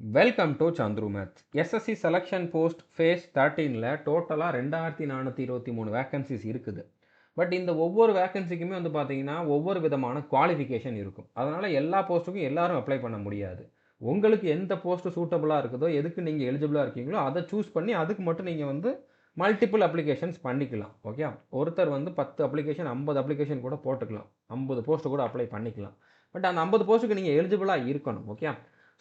Welcome to Chandru maths. SSC selection post phase 13ல் டோட்டலாக 2423 vacancies இருக்குது. பட் இந்த ஒவ்வொரு வேக்கன்சிக்குமே வந்து பார்த்தீங்கன்னா ஒவ்வொரு விதமான குவாலிஃபிகேஷன் இருக்கும். அதனால் எல்லா போஸ்ட்டுக்கும் எல்லாரும் அப்ளை பண்ண முடியாது. உங்களுக்கு எந்த போஸ்ட்டு சூட்டபுளாக இருக்குதோ, எதுக்கு நீங்கள் எலிஜிபிளாக இருக்கீங்களோ அதை சூஸ் பண்ணி அதுக்கு மட்டும் நீங்கள் வந்து மல்டிபிள் அப்ளிகேஷன்ஸ் பண்ணிக்கலாம். ஓகே, ஒருத்தர் வந்து 10 அப்ளிகேஷன் 50 அப்ளிகேஷன் கூட போட்டுக்கலாம். 50 போஸ்ட்டு கூட அப்ளை பண்ணிக்கலாம். பட் அந்த 50 போஸ்ட்டுக்கு நீங்கள் எலிஜிபிளாக இருக்கணும். ஓகே,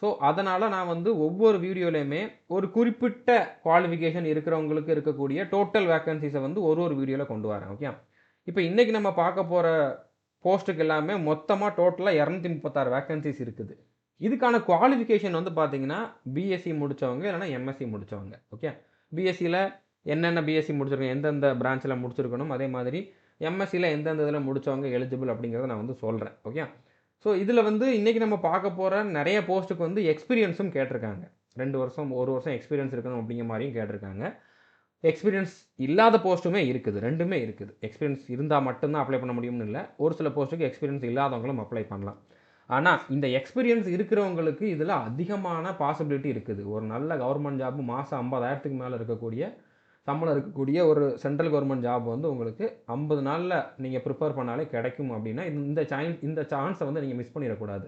ஸோ அதனால் நான் வந்து ஒவ்வொரு வீடியோலையுமே ஒரு குறிப்பிட்ட குவாலிஃபிகேஷன் இருக்கிறவங்களுக்கு இருக்கக்கூடிய டோட்டல் வேக்கன்சிஸை வந்து ஒரு வீடியோவில் கொண்டு வரேன். ஓகே, இப்போ இன்றைக்கி நம்ம பார்க்க போகிற போஸ்ட்டுக்கு எல்லாமே மொத்தமாக டோட்டலாக 236 வேக்கன்சிஸ் இருக்குது. இதுக்கான குவாலிஃபிகேஷன் வந்து பார்த்தீங்கன்னா பிஎஸ்சி முடித்தவங்க இல்லைனா எம்எஸ்சி முடித்தவங்க. ஓகே, பிஎஸ்சியில் என்னென்ன பிஎஸ்சி முடிச்சிருக்கணும், எந்தெந்த பிரான்ச்சில் முடிச்சிருக்கணும், அதே மாதிரி எம்எஸ்சியில் எந்தெந்த இதில் முடித்தவங்க எலிஜிபிள் அப்படிங்கிறத நான் வந்து சொல்கிறேன். ஓகே, ஸோ இதில் வந்து இன்றைக்கி நம்ம பார்க்க போகிற நிறைய போஸ்ட்டுக்கு வந்து எக்ஸ்பீரியன்ஸும் கேட்டிருக்காங்க. 2 வருஷம் 1 வருஷம் எக்ஸ்பீரியன்ஸ் இருக்கணும் அப்படிங்கிற மாதிரியும் கேட்டிருக்காங்க. எக்ஸ்பீரியன்ஸ் இல்லாத போஸ்ட்டுமே இருக்குது, ரெண்டுமே இருக்குது. எக்ஸ்பீரியன்ஸ் இருந்தால் மட்டும்தான் அப்ளை பண்ண முடியும்னு இல்லை, ஒரு சில போஸ்ட்டுக்கு எக்ஸ்பீரியன்ஸ் இல்லாதவங்களும் அப்ளை பண்ணலாம். ஆனால் இந்த எக்ஸ்பீரியன்ஸ் இருக்கிறவங்களுக்கு இதில் அதிகமான பாசிபிலிட்டி இருக்குது. ஒரு நல்ல கவர்மெண்ட் ஜாப் மாதம் 50,000க்கு மேலே இருக்கக்கூடிய சம்பளம் இருக்கக்கூடிய ஒரு சென்ட்ரல் கவர்மெண்ட் ஜாப் வந்து உங்களுக்கு 50 நாளில் நீங்கள் ப்ரிப்பேர் பண்ணாலே கிடைக்கும். அப்படின்னா இந்த சான்ஸை வந்து நீங்கள் மிஸ் பண்ணிடக்கூடாது.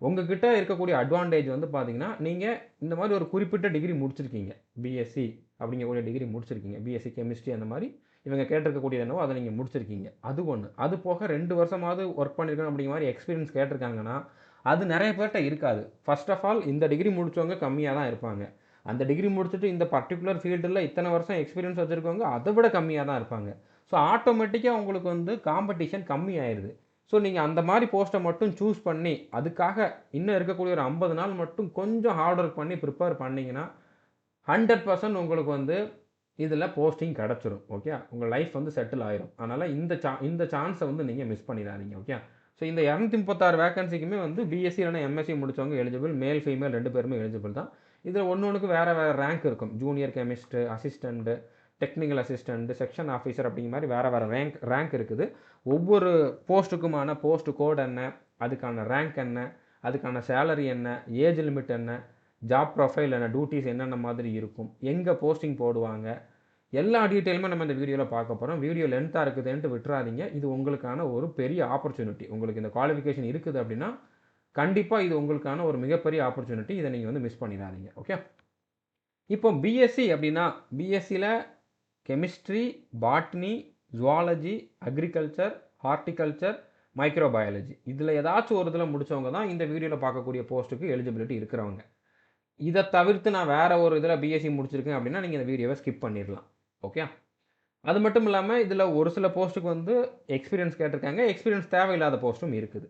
உங்ககிட்ட இருக்கக்கூடிய அட்வான்டேஜ் வந்து பார்த்தீங்கன்னா, நீங்கள் இந்த மாதிரி ஒரு குறிப்பிட்ட டிகிரி முடிச்சிருக்கீங்க. பிஎஸ்சி அப்படிங்கக்கூடிய டிகிரி முடிச்சிருக்கீங்க. பிஎஸ்சி கெமிஸ்ட்ரி அந்த மாதிரி இவங்க கேட்டிருக்கக்கூடியது என்னவோ அதை நீங்கள் முடிச்சிருக்கீங்க. அது ஒன்று. அது போக 2 வருஷமாவது ஒர்க் பண்ணியிருக்கணும் அப்படிங்கிற மாதிரி எக்ஸ்பீரியன்ஸ் கேட்டிருக்காங்கன்னா அது நிறைய பேர்கிட்ட இருக்காது. ஃபர்ஸ்ட் ஆஃப் ஆல் இந்த டிகிரி முடித்தவங்க கம்மியாக தான் இருப்பாங்க. அந்த டிகிரி முடிச்சுட்டு இந்த பர்டிகுலர் ஃபீல்டில் இத்தனை வருஷம் எக்ஸ்பீரியன்ஸ் வச்சுருக்கவங்க அதை விட கம்மியாக தான் இருப்பாங்க. ஸோ ஆட்டோமேட்டிக்காக உங்களுக்கு வந்து காம்படிஷன் கம்மி ஆயிடுது. ஸோ நீங்கள் அந்த மாதிரி போஸ்ட்டை மட்டும் சூஸ் பண்ணி அதுக்காக இன்னும் இருக்கக்கூடிய ஒரு 50 நாள் மட்டும் கொஞ்சம் ஹார்ட் ஒர்க் பண்ணி ப்ரிப்பேர் பண்ணிங்கன்னா 100% உங்களுக்கு வந்து இதில் போஸ்டிங் கிடச்சிரும். ஓகே, உங்கள் லைஃப் வந்து செட்டில் ஆயிரும். அதனால் இந்த சான்ஸை வந்து நீங்கள் மிஸ் பண்ணிடாதீங்க. ஓகே, ஸோ இந்த 236 வேக்கன்சிக்குமே வந்து பிஎஸ்சி இல்லைனா எம்எஸ்சி முடித்தவங்க எலிஜிபிள். மேல் ஃபீமேல் 2 பேருமே எலிஜிபிள் தான். இதில் ஒன்றுக்கு வேறு ரேங்க் இருக்கும். Junior chemist, assistant, technical assistant, section officer அப்படிங்கிற மாதிரி வேறு ரேங்க் இருக்குது. ஒவ்வொரு போஸ்ட்டுக்குமான போஸ்ட் கோட் என்ன, அதுக்கான ரேங்க் என்ன, அதுக்கான சேலரி என்ன, ஏஜ் லிமிட் என்ன, ஜாப் ப்ரொஃபைல் என்ன, டியூட்டிஸ் என்னென்ன மாதிரி இருக்கும், எங்கே போஸ்டிங் போடுவாங்க, எல்லா டீட்டெயிலுமே நம்ம இந்த வீடியோவில் பார்க்க போகிறோம். வீடியோ லென்த்தாக இருக்குதுன்ட்டு விட்டுறாதீங்க. இது உங்களுக்கான ஒரு பெரிய ஆப்பர்ச்சுனிட்டி. உங்களுக்கு இந்த குவாலிஃபிகேஷன் இருக்குது அப்படின்னா கண்டிப்பாக இது உங்களுக்கான ஒரு மிகப்பெரிய ஆப்பர்ச்சுனிட்டி. இதை நீங்கள் வந்து மிஸ் பண்ணிடாதீங்க. ஓகே, இப்போ பிஎஸ்சி அப்படின்னா பிஎஸ்சியில் chemistry, botany, zoology, agriculture, horticulture, microbiology இதில் ஏதாச்சும் ஒரு இதில் முடித்தவங்க தான் இந்த வீடியோவில் பார்க்கக்கூடிய போஸ்ட்டுக்கு எலிஜிபிலிட்டி இருக்கிறவங்க. இதை தவிர்த்து நான் வேறு ஒரு இதில் பிஎஸ்சி முடிச்சிருக்கேன் அப்படின்னா நீங்கள் இந்த வீடியோவை ஸ்கிப் பண்ணிடலாம். ஓகே, அது மட்டும் இல்லாமல் இதில் ஒரு சில போஸ்ட்டுக்கு வந்து எக்ஸ்பீரியன்ஸ் கேட்டிருக்காங்க. எக்ஸ்பீரியன்ஸ் தேவையில்லாத போஸ்ட்டும் இருக்குது.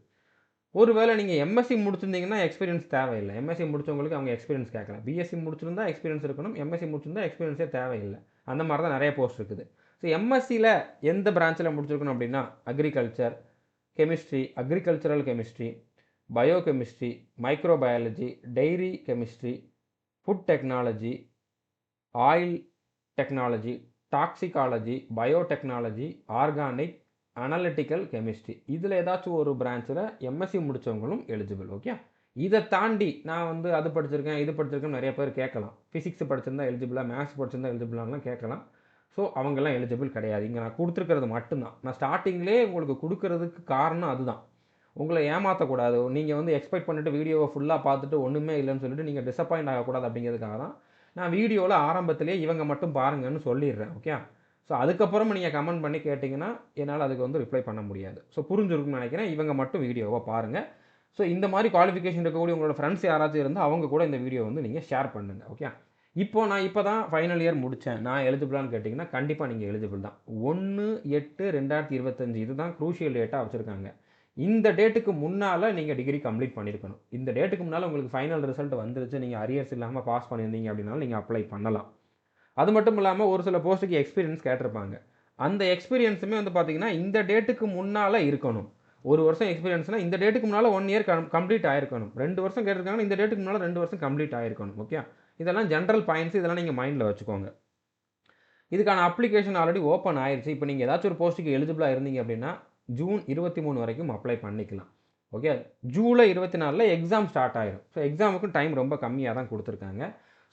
ஒருவேளை நீங்கள் எம்எஸ்சி முடிச்சிருந்தீங்கன்னா எக்ஸ்பீரியன்ஸ் தேவையில்லை. எம்எஸ்சி முடித்தவங்களுக்கு அவங்க எக்ஸ்பீரியன்ஸ் கேட்கலாம். பிஎஸ்சி முடிச்சிருந்தா எக்ஸ்பீரியன்ஸ் இருக்கணும், எம்எஸ்சி முடிச்சிருந்தா எக்ஸ்பீரியன்ஸே தேவையில்லை. அந்த மாதிரி தான் நிறைய போஸ்ட் இருக்குது. ஸோ எம்எஸ்சியில் எந்த பிரான்ச்சில் முடிச்சிருக்கணும் அப்படின்னா agriculture, chemistry, agricultural chemistry, biochemistry, microbiology, dairy chemistry, food technology, oil technology, toxicology, biotechnology, organic, analytical chemistry இதில் ஏதாச்சும் ஒரு பிரான்ச்சில் எம்எஸ்சி முடித்தவங்களும் எலிஜிபிள். ஓகே, இதை தாண்டி நான் வந்து அது படிச்சிருக்கேன் இது படிச்சிருக்கேன் நிறைய பேர் கேட்கலாம். ஃபிசிக்ஸ் படிச்சிருந்தா எலிஜிபிளாக, மேத்ஸ் படிச்சிருந்தா எலிஜிபிளாலாம் கேட்கலாம். ஸோ அவங்கெல்லாம் எலிஜிபிள் கிடையாது. இங்கே நான் கொடுத்துருக்கிறது மட்டும்தான். நான் ஸ்டார்டிங்லேயே உங்களுக்கு கொடுக்கறதுக்கு காரணம் அதுதான். உங்களை ஏமாற்றக்கூடாது. நீங்கள் வந்து எக்ஸ்பெக்ட் பண்ணிவிட்டு வீடியோவை ஃபுல்லாக பார்த்துட்டு ஒன்றுமே இல்லைன்னு சொல்லிட்டு நீங்கள் டிசப்பாயிண்ட் ஆகக்கூடாது அப்படிங்கிறதுக்காக தான் நான் வீடியோவில் ஆரம்பத்திலேயே இவங்க மட்டும் பாருங்கன்னு சொல்லிடுறேன். ஓகே, ஸோ அதுக்கப்புறம் நீங்கள் கமெண்ட் பண்ணி கேட்டிங்கன்னா என்னால் அதுக்கு வந்து ரிப்ளை பண்ண முடியாது. ஸோ புரிஞ்சிருக்குன்னு நினைக்கிறேன். இவங்க மட்டும் வீடியோவை பாருங்கள். ஸோ இந்த மாதிரி குவாலிஃபிகேஷன் இருக்கக்கூடிய உங்களோட ஃப்ரெண்ட்ஸ் யாராச்சும் இருந்தால் அவங்க கூட இந்த வீடியோ வந்து நீங்கள் ஷேர் பண்ணுங்கள். ஓகே, நான் இப்போ தான் ஃபைனல் இயர் முடித்தேன், நான் எலிஜிபிளான்னு கேட்டிங்கன்னா கண்டிப்பாக நீங்கள் எலிஜிபிள் தான். 1/8/2025 இதுதான் க்ரூஷியல் டேட்டாக வச்சுருக்காங்க. இந்த டேட்டுக்கு முன்னால் நீங்கள் டிகிரி கம்ப்ளீட் பண்ணியிருக்கணும். இந்த டேட்டுக்கு முன்னால் உங்களுக்கு ஃபைனல் ரிசல்ட் வந்துருச்சு, நீங்கள் அரியர்ஸ் இல்லாமல் பாஸ் பண்ணியிருந்தீங்க அப்படின்னாலும் நீங்கள் அப்ளை பண்ணலாம். அது மட்டும் இல்லாமல் ஒரு சில போஸ்ட்டுக்கு எக்ஸ்பீரியன்ஸ் கேட்டிருப்பாங்க. அந்த எக்ஸ்பீரியன்ஸுமே வந்து பார்த்தீங்கன்னா இந்த டேட்டுக்கு முன்னால் இருக்கணும். 1 வருஷம் எக்ஸ்பீரியன்ஸ்னால் இந்த டேட்டுக்கு முன்னால் 1 இயர் கம்ப்ளீட் ஆகிருக்கணும். 2 வருஷம் கேட்டிருக்காங்கன்னா இந்த டேட்டுக்கு முன்னால் 2 வருஷம் கம்ப்ளீட் ஆகிருக்கணும். ஓகே, இதெல்லாம் ஜென்ரல் பாயிண்ட்ஸ், இதெல்லாம் நீங்கள் மைண்டில் வச்சுக்கோங்க. இதுக்கான அப்ளிகேஷன் ஆல்ரெடி ஓப்பன் ஆயிடுச்சு. இப்போ நீங்கள் ஏதாச்சும் ஒரு போஸ்ட்டுக்கு எலிஜிபிளாக இருந்தீங்க அப்படின்னா ஜூன் 23 வரைக்கும் அப்ளை பண்ணிக்கலாம். ஓகே. ஜூலை 24ல எக்ஸாம் ஸ்டார்ட் ஆயிரும். ஸோ எக்ஸாமுக்கும் டைம் ரொம்ப கம்மியா தான் குடுத்துருக்காங்க.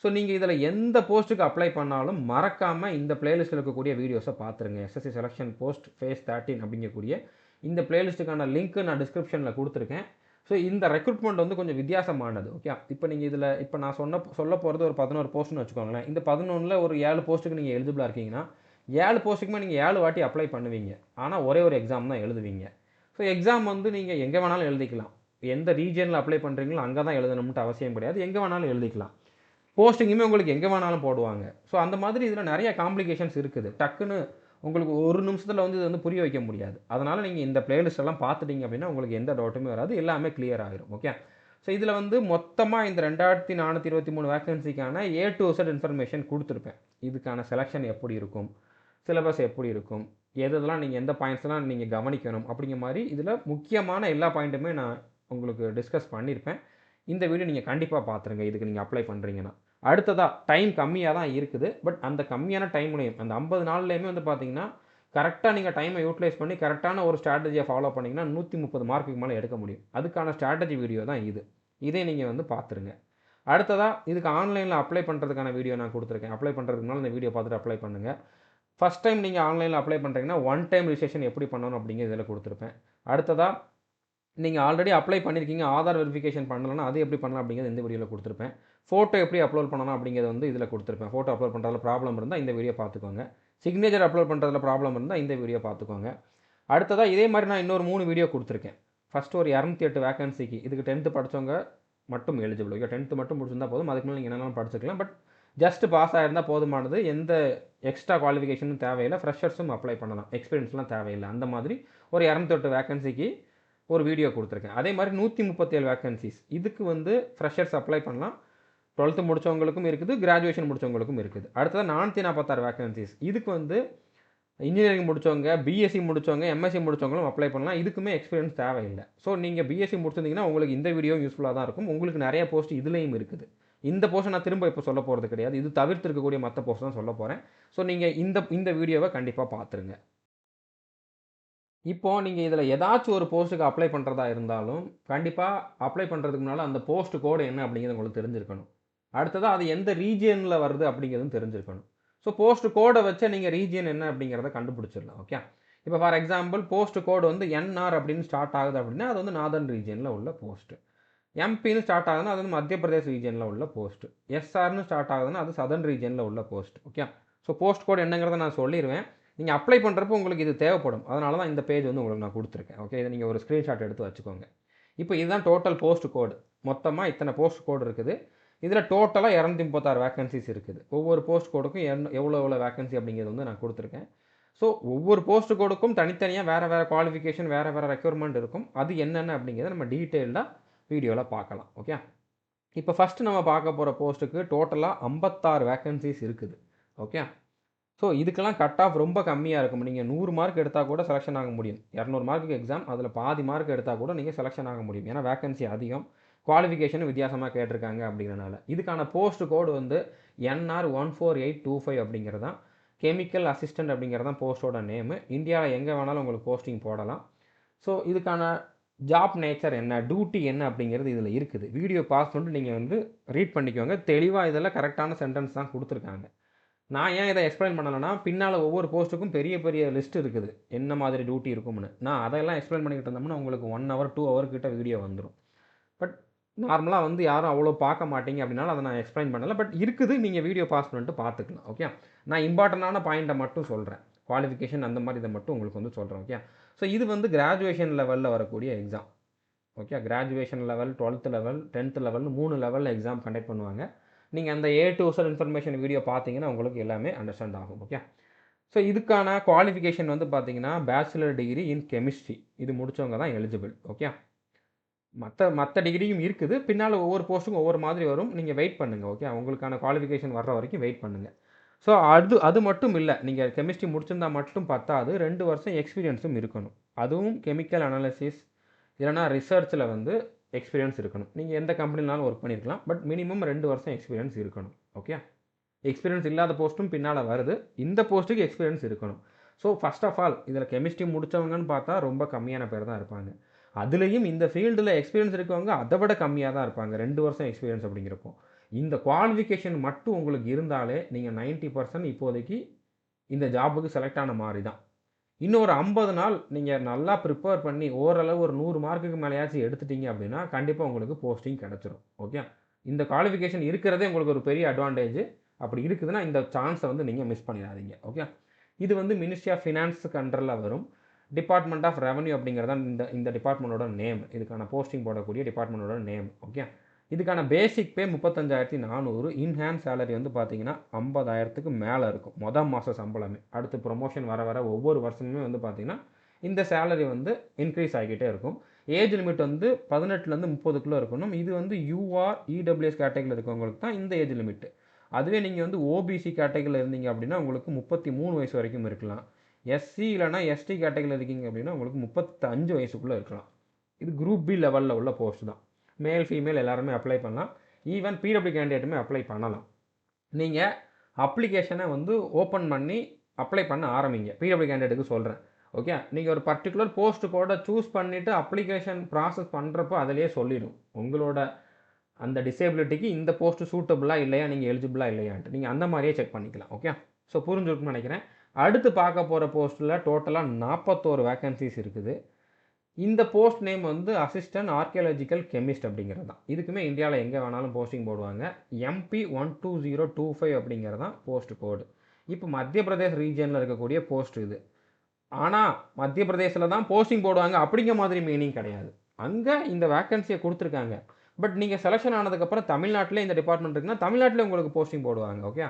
ஸோ நீங்க இதில எந்த போஸ்ட்டுக்கு அப்ளை பண்ணாலும் மறக்காம இந்த பிளேலிஸ்ட்ல இருக்கக்கூடிய வீடியோஸ பார்த்துருங்க. எஸ்எஸ்சி செலக்ஷன் போஸ்ட் ஃபேஸ் 13 அப்படிங்கக்கூடிய இந்த பிளேலிஸ்ட்டுக்கான லிங்க் நான் டிஸ்கிரிப்ஷன்ல குடுத்துருக்கேன். ஸோ இந்த ரெக்ரூட்மெண்ட் வந்து கொஞ்சம் வித்தியாசமானது. ஓகே. இப்ப நீங்க இதில இப்ப நான் சொல்ல போறது ஒரு 11 போஸ்ட்னு வச்சுக்கோங்களேன். இந்த 11ல ஒரு 7 போஸ்ட்டுக்கு நீங்க எலிஜிபிளா இருக்கீங்கன்னா, 7 போஸ்ட்டுக்குமே நீங்க 7 வாட்டி அப்ளை பண்ணுவீங்க. ஆனா ஒரே ஒரு எக்ஸாம் தான் எழுதுவீங்க. ஸோ எக்ஸாம் வந்து நீங்க எங்க வேணாலும் எழுதிக்கலாம். எந்த ரீஜியன்ல அப்ளை பண்றீங்களோ அங்க தான் எழுதணும்ன்ட்டு அவசியம் கிடையாது. எங்க வேணாலும் எழுதிக்கலாம். போஸ்டிங்குமே உங்களுக்கு எங்க வேணாலும் போடுவாங்க. ஸோ அந்த மாதிரி இதில நெறைய காம்ப்ளிகேஷன்ஸ் இருக்குது. டக்குன்னு உங்களுக்கு ஒரு நிமிஷத்தில வந்து இத வந்து புரிய வைக்க முடியாது. அதனால நீங்க இந்த பிளேலிஸ்ட் எல்லாம் பார்த்துட்டீங்க அப்படின்னா, உங்களுக்கு எந்த டவுட்டுமே வராது. எல்லாமே கிளியர் ஆயிரும். ஓகே. ஸோ இதில வந்து மொத்தமா இந்த 2423 வேக்கன்சிக்கான ஏ டூ இசட் இன்ஃபர்மேஷன் குடுத்துருப்பேன். இதுக்கான செலக்ஷன் எப்படி இருக்கும்? சிலபஸ் எப்படி இருக்கும்? எதெல்லாம் நீங்க எந்த பாயிண்ட்ஸ்லாம் நீங்க கவனிக்கணும்? அப்படிங்கிற மாரி இதில முக்கியமான எல்லா பாயிண்ட்டுமே நான் உங்களுக்கு டிஸ்கஸ் பண்ணியிருப்பேன். இந்த வீடியோ நீங்க கண்டிப்பா பார்த்துருங்க. இதுக்கு நீங்க அப்ளை பண்றீங்கன்னா. அடுத்ததா டைம் கம்மியா தான் இருக்குது. பட் அந்த கம்மியான டைம்லயும் அந்த 50 நாள்லயுமே வந்து பார்த்தீங்கன்னா, கரெக்ட்டா நீங்க டைம யூட்டிலைஸ் பண்ணி கரெக்ட்டான ஒரு ஸ்ட்ராட்டஜிய ஃபாலோ பண்ணீங்கன்னா, 130 மார்க்குக்கு மேல எடுக்க முடியும். அதுக்கான ஸ்ட்ராட்டஜி வீடியோ தான் இது. இதை நீங்க வந்து பார்த்துருங்க. அடுத்ததா இதுக்கு ஆன்லைன்ல அப்ளை பண்றதுக்கான வீடியோ நான் குடுத்துருக்கேன். அப்ளை பண்றதுக்கு முன்னால இந்த வீடியோ பார்த்துட்டு அப்ளை பண்ணுங்க. ஃபர்ஸ்ட் டைம் நீங்க ஆன்லைன்ல அப்ளை பண்றீங்கன்னா, ஒன் டைம் ரிஜிஸ்ட்ரேஷன் எப்படி பண்ணணும் அப்படிங்கிறது இதில குடுத்துருப்பேன். அடுத்ததா நீங்க ஆல்ரெடி அப்ளை பண்ணியிருக்கீங்க. ஆதார் வெரிஃபிகேஷன் பண்ணலன்னா, அது எப்படி பண்ணலாம் அப்படிங்கிறது இந்த வீடியோல குடுத்துருப்பேன். ஃபோட்டோ எப்படி அப்லோட் பண்ணணும் அப்படிங்கிறது வந்து இதில குடுத்துருப்பேன். ஃபோட்டோ அப்லோட் பண்றதுல ப்ராப்ளம் இருந்தா இந்த வீடியோ பார்த்துக்கோங்க. சிக்னேச்சர் அப்லோட் பண்றதுல ப்ராப்ளம் இருந்தா இந்த வீடியோ பார்த்துக்கோங்க. அடுத்ததா இதே மாரி நான் இன்னொரு 3 வீடியோ குடுத்துருக்கேன். ஃபர்ஸ்ட் ஒரு 208 வேக்கன்சிக்கு இதுக்கு 10த் படிச்சவங்க மட்டும் எலிஜிபிள். ஓகே. 10த் மட்டும் முடிச்சிருந்தா போதும். அதுக்கு மேல நீங்க என்ன வேணாலும் படிச்சுக்கலாம். பட் ஜஸ்ட் பாஸ் ஆயிருந்தா போதுமானது. எந்த எக்ஸ்ட்ரா குவாலிஃபிகேஷனும் தேவையில்ல. ஃப்ரெஷர்ஸும் அப்ளை பண்ணலாம். எக்ஸ்பீரியன்ஸ்லாம் தேவையில்ல. அந்த மாதிரி ஒரு 208 வேக்கன்சிக்கு ஒரு வீடியோ குடுத்துருக்கேன். அதே மாரி 137 வேக்கன்சிஸ். இதுக்கு வந்து ஃப்ரெஷர்ஸ் அப்ளை பண்ணலாம். 12த் முடிச்சவங்களுக்கும் இருக்குது. கிராஜுவேஷன் முடிச்சவங்களுக்கும் இருக்குது. அடுத்ததா 446 வேக்கன்சிஸ். இதுக்கு வந்து இன்ஜினியரிங் முடிச்சவங்க, பிஎஸ்சி முடிச்சவங்க, எம்எஸ்சி முடிச்சவங்களும் அப்ளை பண்ணலாம். இதுக்குமே எக்ஸ்பீரியன்ஸ் தேவையில்ல. ஸோ நீங்க பிஎஸ்சி முடிச்சிருந்தீங்கன்னா, உங்களுக்கு இந்த வீடியோவும் யூஸ்ஃபுல்லா தான் இருக்கும். உங்களுக்கு நெறைய போஸ்ட் இதுலயும் இருக்குது. இந்த போஸ்ட்ட நான் திரும்ப இப்ப சொல்லப் போறது கிடையாது. இது தவிர்த்து இருக்கக்கூடிய மத்த போஸ்ட் தான் சொல்லப் போறேன். ஸோ நீங்க இந்த வீடியோவ கண்டிப்பா பார்த்துருங்க. இப்போ நீங்க இதில ஏதாச்சும் ஒரு போஸ்ட்டுக்கு அப்ளை பண்றதா இருந்தாலும், கண்டிப்பா அப்ளை பண்றதுக்கு முன்னால அந்த போஸ்ட் கோடு என்ன அப்படிங்கிறது உங்களுக்கு தெரிஞ்சிருக்கணும். அடுத்ததா அது எந்த ரீஜியன்ல வருது அப்படிங்கிறதும் தெரிஞ்சிருக்கணும். ஸோ போஸ்ட் கோட வச்சே நீங்க ரீஜியன் என்ன அப்படிங்கிறத கண்டுபிடிச்சிடலாம். ஓகே. இப்போ ஃபார் எக்ஸாம்பிள் போஸ்ட் கோட் வந்து என்ஆர் அப்படின்னு ஸ்டார்ட் ஆகுது அப்படின்னா, அது வந்து நார்தர்ன் ரீஜியன்ல உள்ள போஸ்ட். எம்பின்னு ஸ்டார்ட் ஆகுதுன்னா, அது வந்து மத்திய பிரதேஷ் ரீஜியன்ல உள்ள போஸ்ட். எஸ்ஆர்ன்னு ஸ்டார்ட் ஆகுதுன்னா, அது சதர்ன் ரீஜியன்ல உள்ள post. Okay. So post code என்னங்கிறத நான் சொல்லிருவேன். நீங்க அப்ளை பண்றப்போ உங்களுக்கு இது தேவைப்படும். அதனால தான் இந்த பேஜ் வந்து உங்களுக்கு நான் குடுத்துருக்கேன். ஓகே. இத நீங்க ஒரு ஸ்கிரீன்ஷாட் எடுத்து வச்சுக்கோங்க. இப்போ இதுதான் டோட்டல் போஸ்ட் கோட். மொத்தமா இத்தன போஸ்ட் கோட் இருக்குது. இதில டோட்டலா 236 வேக்கன்சிஸ் இருக்குது. ஒவ்வொரு போஸ்ட் கோடுக்கும் எவ்வளோ வேக்கன்சி அப்படிங்கிறது வந்து நான் குடுத்துருக்கேன். ஸோ ஒவ்வொரு போஸ்ட் கோடுக்கும் தனித்தனியா வேற வேற குவாலிஃபிகேஷன், வேற வேற ரெக்யர்மென்ட் இருக்கும். அது என்னென்ன அப்படிங்கிறத நம்ம டீட்டெயில்டா வீடியோல பார்க்கலாம். ஓகே. இப்போ ஃபர்ஸ்ட் நம்ம பார்க்க போற போஸ்ட்டுக்கு டோட்டலா 56 வேக்கன்சிஸ் இருக்குது. ஓகே. ஸோ இதுக்கெல்லாம் கட் ஆஃப் ரொம்ப கம்மியா இருக்கும். நீங்க 100 மார்க் எடுத்தா கூட செலக்ஷன் ஆக முடியும். 200 மார்க்குக்கு எக்ஸாம். அதில பாதி மார்க் எடுத்தா கூட நீங்க செலக்ஷன் ஆக முடியும். ஏன்னா வேக்கன்சி அதிகம். குவாலிஃபிகேஷனும் வித்தியாசமா கேட்டிருக்காங்க அப்படிங்கிறனால. இதுக்கான போஸ்ட் கோடு வந்து என்ஆர் 14825 அப்படிங்கிறது தான். கெமிக்கல் அசிஸ்டன்ட் அப்படிங்கிறது தான் போஸ்ட்டோட நேமு. இந்தியால எங்க வேணாலும் உங்களுக்கு போஸ்டிங் போடலாம். ஸோ இதுக்கான ஜாப் நேச்சர் என்ன? டியூட்டி என்ன அப்படிங்கிறது இதில இருக்குது. வீடியோ பாஸ் பண்ணிட்டு நீங்க வந்து ரீட் பண்ணிக்கோங்க. தெளிவா இதெல்லாம் கரெக்ட்டான சென்டென்ஸ் தான் குடுத்துருக்காங்க. நான் ஏன் இத எக்ஸ்ப்ளைன் பண்ணலன்னா, பின்னால ஒவ்வொரு போஸ்ட்டுக்கும் பெரிய பெரிய லிஸ்ட் இருக்குது. என்ன மாதிரி டியூட்டி இருக்கும்னு. நான் அதெல்லாம் எக்ஸ்ப்ளைன் பண்ணிக்கிட்டு இருந்தோம்னா, உங்களுக்கு 1 ஹவர், 2 ஹவர் கிட்ட வீடியோ வந்துரும். பட் நார்மலா வந்து யாரும் அவ்வளோ பார்க்க மாட்டீங்க அப்படினால, அத நான் எக்ஸ்ப்ளைன் பண்ணல. பட் இருக்குது. நீங்க வீடியோ பாஸ் பண்ணிட்டு பார்த்துக்கலாம். ஓகே. நான் இம்பார்ட்டன்டான பாயிண்ட்ட மட்டும் சொல்றேன். குவாலிஃபிகேஷன் அந்த மாரி இத மட்டும் உங்களுக்கு வந்து சொல்றேன். ஓகே. ஸோ இது வந்து கிராஜுவேஷன் லெவல்ல வரக்கூடிய எக்ஸாம். ஓகே. கிராஜுவேஷன் லெவல், 12த் லெவல், 10த் லெவல்னு 3 லெவல்ல எக்ஸாம் கண்டக்ட் பண்ணுவாங்க. நீங்க அந்த A to Z information video பார்த்தீங்கன்னா, உங்களுக்கு எல்லாமே அண்டர்ஸ்டாண்ட் ஆகும். ஓகே. ஸோ இதுக்கான குவாலிஃபிகேஷன் வந்து பார்த்தீங்கன்னா, பேச்சுலர் டிகிரி இன் கெமிஸ்ட்ரி. இது முடிச்சவங்க தான் எலிஜிபிள். ஓகே. மத்த டிகிரியும் இருக்குது. பின்னால ஒவ்வொரு போஸ்ட்டுக்கும் ஒவ்வொரு மாதிரி வரும். நீங்க வெயிட் பண்ணுங்க. ஓகே. உங்களுக்கான குவாலிஃபிகேஷன் வர்ற வரைக்கும் வெயிட் பண்ணுங்க. ஸோ அது மட்டும் இல்ல. நீங்க கெமிஸ்ட்ரி முடிச்சிருந்தா மட்டும் பத்தாது. 2 வருஷம் எக்ஸ்பீரியன்ஸும் இருக்கணும். அதுவும் கெமிக்கல் அனாலிசிஸ் இல்லன்னா ரிசர்ச்ல வந்து எக்ஸ்பீரியன்ஸ் இருக்கணும். நீங்க எந்த கம்பெனிலனாலும் வொர்க் பண்ணியிருக்கலாம். பட் மினிமம் 2 வருஷம் எக்ஸ்பீரியன்ஸ் இருக்கணும். ஓகே. எக்ஸ்பீரியன்ஸ் இல்லாத போஸ்ட்டும் பின்னால வருது. இந்த போஸ்ட்டுக்கு எக்ஸ்பீரியன்ஸ் இருக்கணும். ஸோ ஃபர்ஸ்ட் ஆஃப் ஆல் இதில கெமிஸ்ட்ரி முடிச்சவங்கன்னு பார்த்தா ரொம்ப கம்மியான பேர் தான் இருப்பாங்க. அதுலேயும் இந்த ஃபீல்டில் எக்ஸ்பீரியன்ஸ் இருக்கவங்க அதை விட கம்மியாக தான் இருப்பாங்க, 2 வருஷம் எக்ஸ்பீரியன்ஸ் அப்படிங்கிறப்போ. இந்த குவாலிஃபிகேஷன் மட்டும் உங்களுக்கு இருந்தாலே நீங்கள் 90% இப்போதைக்கு இந்த ஜாபுக்கு செலக்ட் ஆன மாதிரி தான். இன்னும் ஒரு 50 நாள் நீங்கள் நல்லா ப்ரிப்பேர் பண்ணி ஓரளவு ஒரு 100 மார்க்குக்கு மேலேயாச்சும் எடுத்துட்டீங்க அப்படின்னா கண்டிப்பாக உங்களுக்கு போஸ்டிங் கிடச்சிரும். ஓகே, இந்த குவாலிஃபிகேஷன் இருக்கிறதே உங்களுக்கு ஒரு பெரிய அட்வான்டேஜ். அப்படி இருக்குதுன்னா இந்த சான்ஸை வந்து நீங்கள் மிஸ் பண்ணிடாதீங்க. ஓகே, இது வந்து மினிஸ்ட்ரி ஆஃப் ஃபினான்ஸுக்கு அண்டரில் வரும். டிபார்ட்மெண்ட் ஆஃப் ரெவன்யூ அப்படிங்கிறதான் இந்த இந்த டிபார்ட்மெண்ட்டோட நேம். இதுக்கான போஸ்டிங் போடக்கூடிய டிபார்ட்மெண்ட்டோட நேம். ஓகே, இதுக்கான பேசிக் பே 35,400. இன்ஹேண்ட் சேலரி வந்து பார்த்தீங்கன்னா 50,000க்கு மேலே இருக்கும் மொதல் மாத சம்பளமே. அடுத்து ப்ரொமோஷன் வர வர ஒவ்வொரு வருஷமுமே வந்து பார்த்தீங்கன்னா இந்த சேலரி வந்து இன்க்ரீஸ் ஆகிக்கிட்டே இருக்கும். ஏஜ் லிமிட் வந்து 18லேருந்து 30க்குள்ளே இருக்கணும். இது வந்து யூஆர் இடபிள்யூஎஸ் கேட்டகரியில் இருக்கவங்களுக்கு தான் இந்த ஏஜ் லிமிட். அதுவே நீங்கள் வந்து ஓபிசி கேட்டகரியில் இருந்தீங்க அப்படின்னா உங்களுக்கு 33 வயசு வரைக்கும் இருக்கலாம். எஸ்சி இல்லைனா எஸ்டி கேட்டகரியில் இருக்கீங்க அப்படின்னா உங்களுக்கு 35 வயசுக்குள்ளே இருக்கலாம். இது குரூப் பி லெவலில் உள்ள போஸ்ட் தான். மேல் ஃபீமேல் எல்லாருமே அப்ளை பண்ணலாம். ஈவன் பிடபிள்யூ கேண்டிடேட்டுமே அப்ளை பண்ணலாம். நீங்கள் அப்ளிகேஷனை வந்து ஓப்பன் பண்ணி அப்ளை பண்ண ஆரம்பிங்க. பிடபிள்யூ கேண்டிடேட்டுக்கு சொல்கிறேன். ஓகே, நீங்கள் ஒரு பர்டிகுலர் போஸ்ட்டு கூட சூஸ் பண்ணிவிட்டு அப்ளிகேஷன் ப்ராசஸ் பண்ணுறப்போ அதிலே சொல்லிடும் உங்களோட அந்த டிசேபிலிட்டிக்கு இந்த போஸ்ட்டு சூட்டபுளாக இல்லையா, நீங்கள் எலிஜிபிளாக இல்லையான்ட்டு நீங்கள் அந்த மாதிரியே செக் பண்ணிக்கலாம். ஓகே, ஸோ புரிஞ்சுருக்குன்னு நினைக்கிறேன். அடுத்து பார்க்க போகிற போஸ்ட்டில் டோட்டலாக 41 வேக்கன்சிஸ் இருக்குது. இந்த போஸ்ட் நேம் வந்து அசிஸ்டன்ட் ஆர்கியாலஜிக்கல் கெமிஸ்ட் அப்படிங்கிறது தான். இதுக்குமே இந்தியாவில் எங்கே வேணாலும் போஸ்டிங் போடுவாங்க. MP 12025 அப்படிங்கிறது தான் போஸ்ட் கோடு. இப்போ மத்திய பிரதேஷ் ரீஜனில் இருக்கக்கூடிய போஸ்ட் இது. ஆனால் மத்திய பிரதேசில் தான் போஸ்டிங் போடுவாங்க அப்படிங்கிற மாதிரி மீனிங் கிடையாது. அங்கே இந்த வேக்கன்சியை கொடுத்துருக்காங்க. பட் நீங்கள் செலெக்ஷன் ஆனதுக்கப்புறம் தமிழ்நாட்டில் இந்த டிபார்ட்மெண்ட் இருக்குன்னா தமிழ்நாட்டில் உங்களுக்கு போஸ்டிங் போடுவாங்க. ஓகே,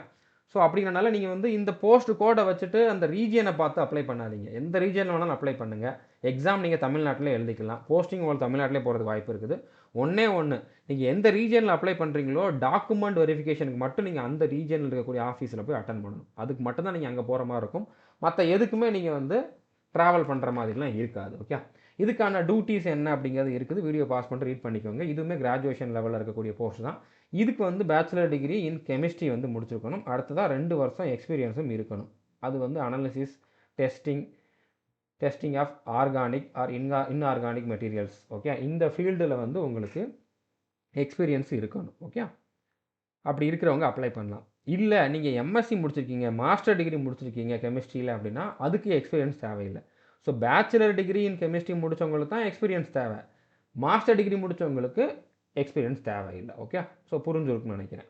ஸோ அப்படிங்கிறனால நீங்கள் வந்து இந்த போஸ்ட் கோடை வச்சுட்டு அந்த ரீஜியனை பார்த்து அப்ளை பண்ணாதீங்க. எந்த ரீஜனில் வேணாலும் அப்ளை பண்ணுங்கள். எக்ஸாம் நீங்கள் தமிழ்நாட்டிலே எழுதிக்கலாம். போஸ்டிங் உங்களுக்கு தமிழ்நாட்டிலே போகிறதுக்கு வாய்ப்பு இருக்குது. ஒன்றே ஒன்று, நீங்கள் எந்த ரீஜனில் அப்ளை பண்ணுறீங்களோ டாக்குமெண்ட் வெரிஃபிகேஷனுக்கு மட்டும் நீங்கள் அந்த ரீஜனில் இருக்கக்கூடிய ஆஃபீஸில் போய் அட்டன் பண்ணணும். அதுக்கு மட்டும் தான் நீங்கள் அங்கே போகிற மாதிரி இருக்கும். மற்ற எதுக்குமே நீங்கள் வந்து ட்ராவல் பண்ணுற மாதிரிலாம் இருக்காது. ஓகே, இதுக்கான டியூட்டிஸ் என்ன அப்படிங்கிறது இருக்குது. வீடியோ பாஸ் பண்ணிட்டு ரீட் பண்ணிக்கோங்க. இதுவுமே கிராஜுவேஷன் லெவலில் இருக்கக்கூடிய போஸ்ட் தான். இதுக்கு வந்து பேச்சுலர் டிகிரி இன் கெமிஸ்ட்ரி வந்து முடிச்சிருக்கணும். அடுத்ததாக 2 வருஷம் எக்ஸ்பீரியன்ஸும் இருக்கணும். அது வந்து analysis, testing of organic or inorganic materials. Okay, இந்த ஃபீல்டில் வந்து உங்களுக்கு எக்ஸ்பீரியன்ஸ் இருக்கணும். ஓகே, அப்படி இருக்கிறவங்க அப்ளை பண்ணலாம். இல்லை நீங்கள் எம்எஸ்சி முடிச்சிருக்கீங்க, மாஸ்டர் டிகிரி முடிச்சிருக்கீங்க கெமிஸ்ட்ரியில் அப்படின்னா அதுக்கு எக்ஸ்பீரியன்ஸ் தேவையில்லை. So bachelor degree in chemistry முடித்தவங்களுக்கு தான் எக்ஸ்பீரியன்ஸ் தேவை. மாஸ்டர் டிகிரி முடித்தவங்களுக்கு எக்ஸ்பீரியன்ஸ் தேவையில்லை. ஓகே, ஸோ புரிஞ்சுருக்குன்னு நினைக்கிறேன்.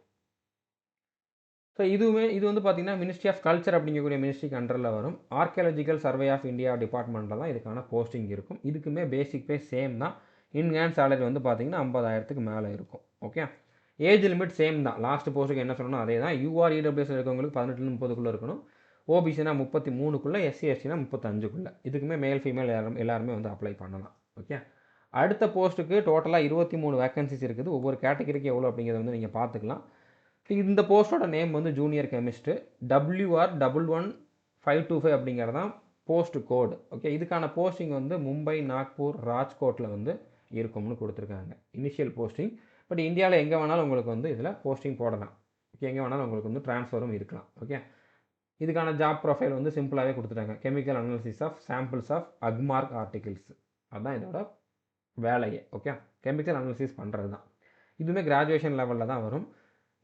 ஸோ இது வந்து பார்த்தீங்கன்னா மினிஸ்ட்ரி ஆஃப் கல்ச்சர் அப்படிங்கக்கூடிய மினிஸ்ட்ரிக்கு அண்டரில் வரும். ஆர்கியாலஜிக்கல் சர்வே ஆஃப் இந்தியா டிபார்ட்மெண்ட்டில் தான் இதுக்கான போஸ்டிங் இருக்கும். இதுக்குமே பேசிக் பே சேம் தான். இன்ஹேண்ட் சேலரி வந்து பார்த்தீங்கன்னா 50,000க்கு மேலே இருக்கும். ஓகே, ஏஜ் லிமிட் சேம் தான். லாஸ்ட் போஸ்ட்டுக்கு என்ன சொல்லணும் அதே தான். யூஆர் இடபிள்யூஎஸ் இருக்கவங்களுக்கு 18லேருந்து 30க்குள்ளே இருக்கணும். ஓபிசினா 33க்குள்ளே, எஸ்சி எஸ்டினா 35க்குள்ளே. இதுக்குமே மேல் ஃபீமேல் எல்லாருமே வந்து அப்ளை பண்ணலாம். ஓகே, அடுத்த போஸ்ட்டுக்கு டோட்டலாக 23 வேக்கன்சிஸ் இருக்குது. ஒவ்வொரு கேட்டகரிக்கு எவ்வளோ அப்படிங்கிறத வந்து நீங்கள் பார்த்துக்கலாம். இந்த போஸ்ட்டோட நேம் வந்து ஜூனியர் கெமிஸ்ட்டு. WR11525 அப்படிங்கிறது தான் போஸ்ட் கோடு. ஓகே, இதுக்கான போஸ்டிங் வந்து மும்பை, நாக்பூர், ராஜ்கோட்டில் வந்து இருக்கும்னு கொடுத்துருக்காங்க இனிஷியல் போஸ்டிங். பட் இந்தியாவில் எங்கே வேணாலும் உங்களுக்கு வந்து இதில் போஸ்டிங் போடலாம். ஓகே, எங்கே வேணாலும் உங்களுக்கு வந்து ட்ரான்ஸ்ஃபரும் இருக்கலாம். ஓகே, இதுக்கான ஜாப் ப்ரொஃபைல் வந்து சிம்பிளாகவே கொடுத்துட்டாங்க. Chemical analysis of samples of Agmark articles, அதுதான் இதோட வேலையே. ஓகே, கெமிக்கல் அனாலிசிஸ் பண்ணுறது தான். இதுவுமே கிராஜுவேஷன் லெவலில் தான் வரும்.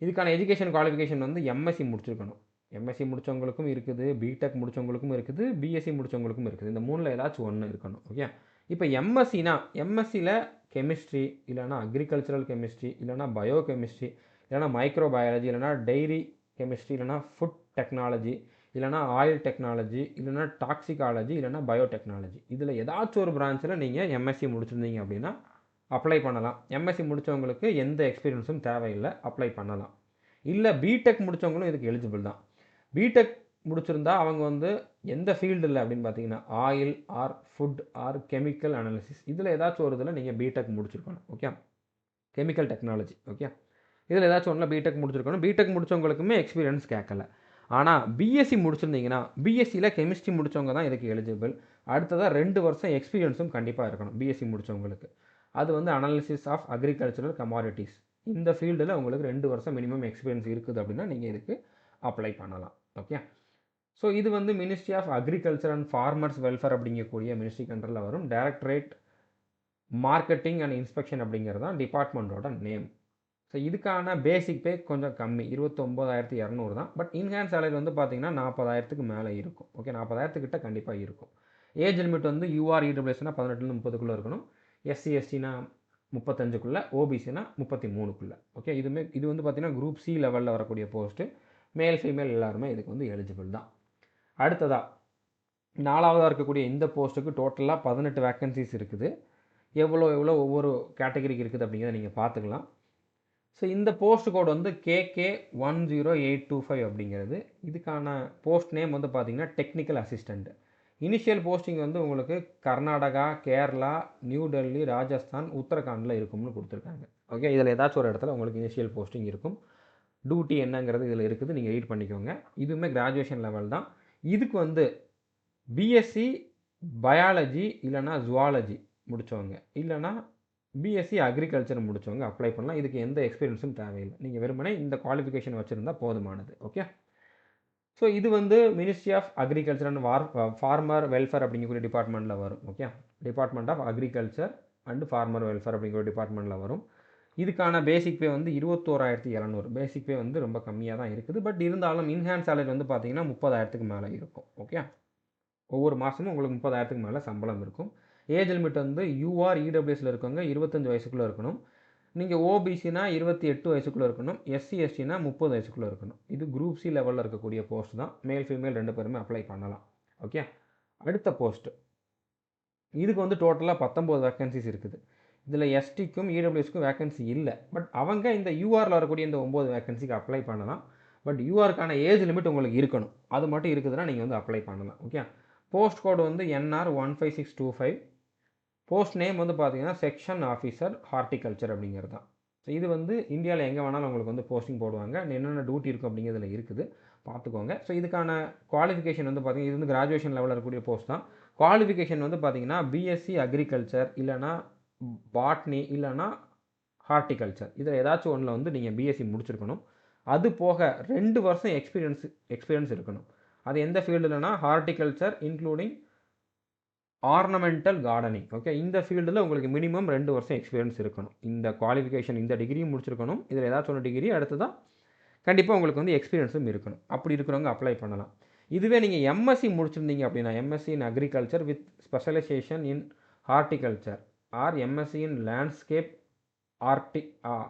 இதுக்கான எஜுகேஷன் குவாலிஃபிகேஷன் வந்து எம்எஸ்சி முடிச்சிருக்கணும். எம்எஸ்சி முடித்தவங்களுக்கும் இருக்குது, பிடெக் முடித்தவங்களுக்கும் இருக்குது, பிஎஸ்சி முடித்தவங்களுக்கும் இருக்குது. இந்த 3ல் ஏதாச்சும் ஒன்று இருக்கணும். ஓகே, இப்போ எம்எஸ்சியில் கெமிஸ்ட்ரி இல்லைனா அக்ரிகல்ச்சரல் கெமிஸ்ட்ரி இல்லைனா பயோ கெமிஸ்ட்ரி இல்லைனா மைக்ரோ பயாலஜி இல்லைனா டெய்ரி கெமிஸ்ட்ரி இல்லைனா ஃபுட் டெக்னாலஜி இல்லைனா ஆயில் டெக்னாலஜி இல்லைனா டாக்ஸிகாலஜி இல்லைனா பயோடெக்னாலஜி, இதில் ஏதாச்சும் ஒரு பிரான்ச்சில் நீங்கள் எம்எஸ்சி முடிச்சிருந்தீங்க அப்படின்னா அப்ளை பண்ணலாம். எம்எஸ்சி முடித்தவங்களுக்கு எந்த எக்ஸ்பீரியன்ஸும் தேவையில்லை, அப்ளை பண்ணலாம். இல்லை பிடெக் முடித்தவங்களும் இதுக்கு எலிஜிபிள் தான். பிடெக் முடிச்சிருந்தா அவங்க வந்து எந்த ஃபீல்டில் அப்படின்னு பார்த்தீங்கன்னா oil R food R chemical analysis, இதில் ஏதாச்சும் ஒரு இதில் நீங்கள் பிடெக் முடிச்சிருக்கணும். Okay, chemical technology. ஓகே, இதில் ஏதாச்சும் ஒன்றில் பிடெக் முடிச்சிருக்கணும். பிடெக் முடித்தவங்களுக்குமே எக்ஸ்பீரியன்ஸ் கேட்கல. ஆனால் பிஎஸ்சி முடிச்சிருந்தீங்கன்னா பிஎஸ்சியில் கெமிஸ்ட்ரி முடித்தவங்க தான் இதுக்கு எலிஜிபிள். அடுத்ததாக 2 வருஷம் எக்ஸ்பீரியன்ஸும் கண்டிப்பாக இருக்கணும் பிஎஸ்சி முடித்தவங்களுக்கு. அது வந்து அனாலிசிஸ் ஆஃப் அக்ரிகல்ச்சரல் கமாடிட்டிஸ், இந்த ஃபீல்டில் உங்களுக்கு 2 வருஷம் மினிமம் எக்ஸ்பீரியன்ஸ் இருக்குது அப்படின்னா நீங்கள் இதுக்கு அப்ளை பண்ணலாம். ஓகே, ஸோ இது வந்து ministry of agriculture and farmers welfare அப்படிங்கக்கூடிய மினிஸ்ட்ரி கண்ட்ரோலில் வரும். டைரக்டரேட் மார்க்கெட்டிங் அண்ட் இன்ஸ்பெக்ஷன் அப்படிங்கிறது தான் டிபார்ட்மெண்ட்டோட நேம். ஸோ இதுக்கான பேசிக் பே கொஞ்சம் கம்மி 29,200 தான். பட் இன்ஹேன்ஸ் சேலரி வந்து பார்த்தீங்கன்னா 40,000க்கு மேலே இருக்கும். ஓகே, 40,000 கிட்ட கண்டிப்பாக இருக்கும். ஏஜ் லிமிட் வந்து யூஆர் இடபிள்யூஎஸ்னா 18லேருந்து 30க்குள்ளே இருக்கணும். எஸ்சி எஸ்டினா 35க்குள்ளே, ஓபிசினா 33க்குள்ளே. ஓகே, இது வந்து பார்த்தீங்கன்னா குரூப் சி லெவலில் வரக்கூடிய போஸ்ட்டு. மேல் ஃபீமேல் எல்லாருமே இதுக்கு வந்து எலிஜிபிள் தான். அடுத்ததாக 4வதாக இருக்கக்கூடிய இந்த போஸ்ட்டுக்கு டோட்டலாக 18 வேக்கன்சிஸ் இருக்குது. எவ்வளோ ஒவ்வொரு கேட்டகரிக்கு இருக்குது அப்படிங்கிறத நீங்கள் பார்த்துக்கலாம். ஸோ இந்த போஸ்ட் கோட் வந்து KK10825 அப்படிங்கிறது. இதுக்கான போஸ்ட் நேம் வந்து பார்த்தீங்கன்னா டெக்னிக்கல் அசிஸ்டண்ட். இனிஷியல் போஸ்டிங் வந்து உங்களுக்கு கர்நாடகா, கேரளா, நியூ டெல்லி, ராஜஸ்தான், உத்தரகாண்டில் இருக்கும்னு கொடுத்துருக்காங்க. ஓகே, இதில் ஏதாச்சும் ஒரு இடத்துல உங்களுக்கு இனிஷியல் போஸ்டிங் இருக்கும். டியூட்டி என்னங்கிறது இதில் இருக்குது, நீங்கள் ரீட் பண்ணிக்கோங்க. இதுவுமே கிராஜுவேஷன் லெவல் தான். இதுக்கு வந்து பிஎஸ்சி பயாலஜி இல்லைனா ஜுவாலஜி முடித்தவங்க, இல்லைனா பிஎஸ்சி அக்ரிகல்ச்சர் முடித்தவங்க அப்ளை பண்ணலாம். இதுக்கு எந்த எக்ஸ்பீரியன்ஸும் தேவையில்லை. நீங்கள் வெறுமனே இந்த குவாலிஃபிகேஷன் வச்சுருந்தா போதுமானது. ஓகே, ஸோ இது வந்து ministry of agriculture and farmer welfare அப்படிங்கக்கூடிய டிபார்ட்மெண்ட்டில் வரும். Okay, department of agriculture and farmer welfare அப்படிங்கிற டிபார்ட்மெண்ட்டில் வரும். இதுக்கான பேசிக் பே வந்து 21,700. பேசிக் பே வந்து ரொம்ப கம்மியாக தான் இருக்குது. பட் இருந்தாலும் இன்ஹேன்ஸ் சேலரி வந்து பார்த்தீங்கன்னா 30,000க்கு மேலே இருக்கும். ஓகே, ஒவ்வொரு மாதமும் உங்களுக்கு 30,000க்கு மேலே சம்பளம் இருக்கும். ஏஜ் லிமிட் வந்து யூஆர் இடபிள்யூஎஸில் இருக்கவங்க 25 வயசுக்குள்ளே இருக்கணும். நீங்கள் ஓபிசினா 28 வயசுக்குள்ளே இருக்கணும். எஸ்சி எஸ்டினா 30 வயசுக்குள்ளே இருக்கணும். இது குரூப் சி லெவலில் இருக்கக்கூடிய போஸ்ட் தான். மேல் ஃபீமேல் 2 பேருமே அப்ளை பண்ணலாம். ஓகே, அடுத்த போஸ்ட்டு இதுக்கு வந்து டோட்டலாக 19 வேக்கன்சிஸ் இருக்குது. இதில் எஸ்டிக்கும் இடபிள்யூஎஸ்க்கும் வேக்கன்சி இல்லை. பட் அவங்க இந்த யூஆரில் வரக்கூடிய இந்த 9 வேக்கன்சிக்கு அப்ளை பண்ணலாம். பட் யூஆருக்கான ஏஜ் லிமிட் உங்களுக்கு இருக்கணும். அது மட்டும் இருக்குதுன்னா நீங்கள் வந்து அப்ளை பண்ணலாம். ஓகே, போஸ்ட் கோடு வந்து என்ஆர் 15625. போஸ்ட் நேம் வந்து பார்த்தீங்கன்னா செக்ஷன் ஆஃபீஸர் ஹார்டிகல்ச்சர் அப்படிங்கிறது தான். ஸோ இது வந்து இந்தியாவில் எங்கே வேணாலும் உங்களுக்கு வந்து போஸ்டிங் போடுவாங்க. என்னென்ன டியூட்டி இருக்கும் அப்படிங்கிறதுல இருக்குது, பார்த்துக்கோங்க. ஸோ இதுக்கான குவாலிஃபிகேஷன் வந்து பார்த்தீங்கன்னா இது வந்து கிராஜுவேஷன் லெவலில் இருக்கக்கூடிய போஸ்ட் தான். குவாலிஃபிகேஷன் வந்து பார்த்தீங்கன்னா பிஎஸ்சி அக்ரிகல்ச்சர் இல்லைனா பாட்னி இல்லைனா ஹார்டிகல்ச்சர், இதில் ஏதாச்சும் ஒன்றில் வந்து நீங்கள் பிஎஸ்சி முடிச்சிருக்கணும். அது போக 2 வருஷம் எக்ஸ்பீரியன்ஸ் இருக்கணும். அது எந்த ஃபீல்டுலனா horticulture including ornamental gardening. Okay, இந்த ஃபீல்டில் உங்களுக்கு மினிமம் 2 வருஷம் எக்ஸ்பீரியன்ஸ் இருக்கணும். இந்த குவாலிஃபிகேஷன் இந்த டிகிரியும் முடிச்சிருக்கணும். இதில் ஏதாச்சும் ஒன்று டிகிரி அடுத்ததான் கண்டிப்பாக உங்களுக்கு வந்து எக்ஸ்பீரியன்ஸும் இருக்கணும். அப்படி இருக்கிறவங்க அப்ளை பண்ணலாம். இதுவே நீங்கள் எம்எஸ்சி முடிச்சிருந்தீங்க அப்படின்னா MSc in agriculture with specialisation in horticulture or MSc in landscape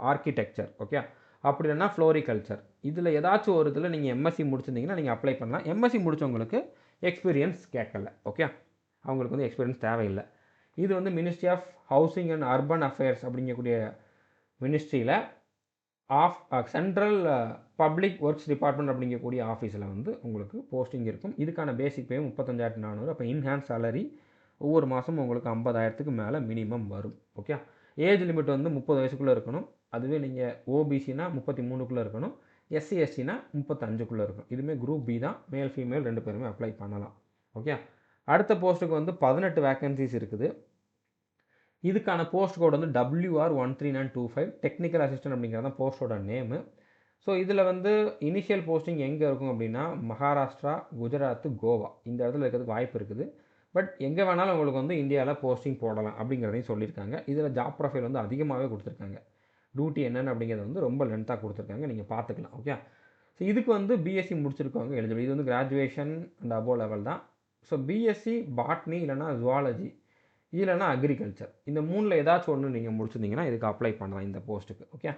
architecture. Okay, அப்படி இல்லைனா ஃப்ளோரிகல்ச்சர், இதில் ஏதாச்சும் ஒரு இதில் நீங்கள் எம்எஸ்சி முடிச்சிருந்தீங்கன்னா நீங்கள் அப்ளை பண்ணலாம். எம்எஸ்சி முடித்தவங்களுக்கு எக்ஸ்பீரியன்ஸ் கேட்கல. ஓகே, அவங்களுக்கு வந்து எக்ஸ்பீரியன்ஸ் தேவையில்லை. இது வந்து ministry of housing and urban affairs அப்படிங்கக்கூடிய மினிஸ்ட்ரியில் சென்ட்ரல் பப்ளிக் ஒர்க்ஸ் டிபார்ட்மெண்ட் அப்படிங்கக்கூடிய ஆஃபீஸில் வந்து உங்களுக்கு போஸ்டிங் இருக்கும். இதுக்கான பேசிக் பே 35,400. அப்போ இன்ஹேன்ஸ் சேலரி ஒவ்வொரு மாதமும் உங்களுக்கு 50,000க்கு மேலே மினிமம் வரும். ஓகே, ஏஜ் லிமிட் வந்து 30 வயசுக்குள்ளே இருக்கணும். அதுவே நீங்கள் ஓபிசினா 33க்குள்ளே இருக்கணும். எஸ்சி எஸ்டினா 35க்குள்ளே இருக்கும். இதுவுமே குரூப் பி தான். மேல் ஃபீமேல் 2 பேருமே அப்ளை பண்ணலாம். ஓகே, அடுத்த போஸ்ட்டுக்கு வந்து 18 வேக்கன்சிஸ் இருக்குது. இதுக்கான போஸ்ட் கோட் வந்து WR13925. டெக்னிக்கல் அசிஸ்டன்ட் அப்படிங்கிறது தான் போஸ்ட்டோட நேமு. ஸோ இதில் வந்து இனிஷியல் போஸ்டிங் எங்கே இருக்கும் அப்படின்னா மகாராஷ்டிரா, குஜராத், கோவா இந்த இடத்துல இருக்கிறதுக்கு வாய்ப்பு இருக்குது. பட் எங்கே வேணாலும் உங்களுக்கு வந்து இந்தியாவில் போஸ்டிங் போடலாம் அப்படிங்கிறதையும் சொல்லியிருக்காங்க. இதில் ஜாப் ப்ரொஃபைல் வந்து அதிகமாகவே கொடுத்துருக்காங்க. டியூட்டி என்னென்னு அப்படிங்கிறது வந்து ரொம்ப லென்த்தாக கொடுத்துருக்காங்க, நீங்கள் பார்த்துக்கலாம். ஓகே, ஸோ இதுக்கு வந்து பிஎஸ்சி முடிச்சிருக்கவங்க எலிஜிபிள். இது வந்து கிராஜுவேஷன் அண்ட் அபோவ் லெவல் தான். ஸோ பிஎஸ்சி பாட்னி இல்லைனா ஜுவாலஜி இல்லைனா அக்ரிகல்ச்சர், இந்த 3ல் ஏதாச்சும் ஒன்று நீங்கள் முடிச்சிருந்தீங்கன்னா இதுக்கு அப்ளை பண்ணலாம் இந்த போஸ்ட்டுக்கு. ஓகே,